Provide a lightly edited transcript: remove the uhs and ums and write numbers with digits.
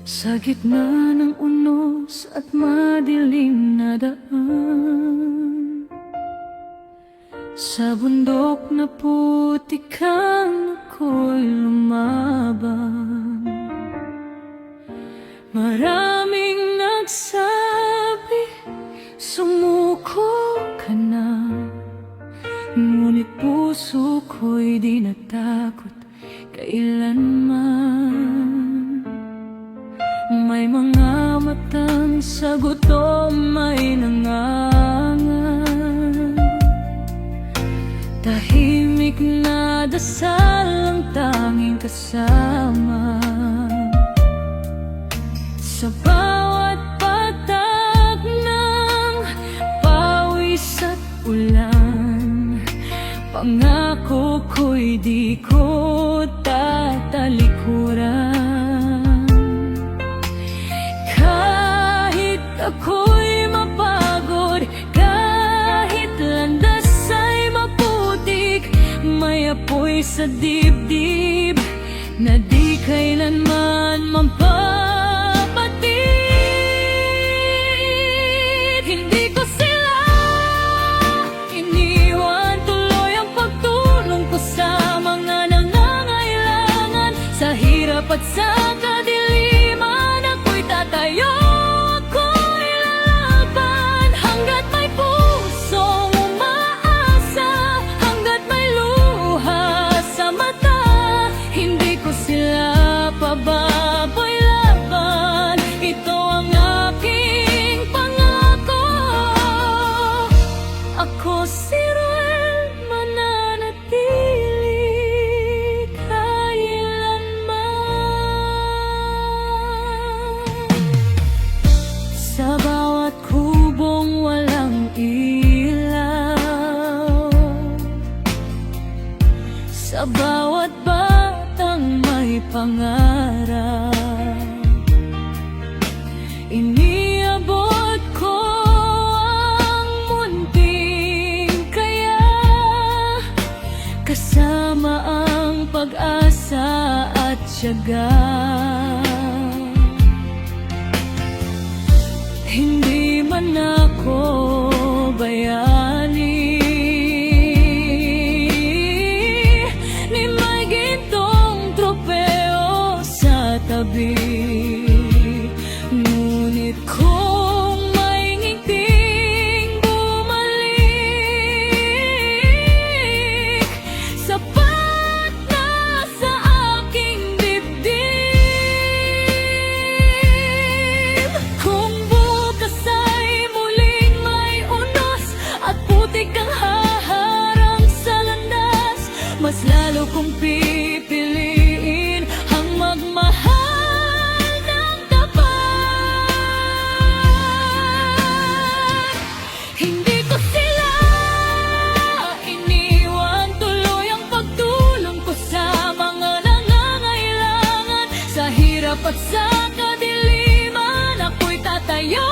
Sa gitna ng unos at madilim na daan, sa bundok na putikan ako'y lumaban. Maraming nagsabi, sumuko ka na, ngunit puso ko'y di natakot kailanman. May mga matang sa gutom ay nangangan, tahimik na dasal ang tanging kasama. Sa bawat patak ng pawis at ulan, pangako ko'y di ko tatalikuran. Kahit ako'y mapagod, kahit landas ay maputik, may apoy sa dibdib na di kailanman mapapabatid. Hindi ko sila iniwan, tuloy ang pagtulong ko sa mga nangangailangan. Sa hirap at sa kadiliman, ako'y tatayo, ako'y lalaban. Hanggat may pusong umaasa, hanggat may luha sa mata, hindi ko sila pababoy laban. Ito ang aking pangako, ako si Ruel, mananatili kailanman. Sa bawat kubong walang ilaw, sa bawat batang may pangarap, iniabot ko ang munting kaya, kasama ang pag-asa at tiyaga. Hindi man ako bayani, ni may gintong tropeo sa tabi, ngunit kung may ngiting bumalik, sapat na sa aking dibdib. Kung bukas ay muling may unos at putik ang haharang sa landas, mas lalo kong pipiliin ang magmahal ng tapat. Hindi ko sila iniwan, tuloy ang pagtulong ko sa mga nangangailangan. Sa hirap at sa kadiliman, ako'y tatayo,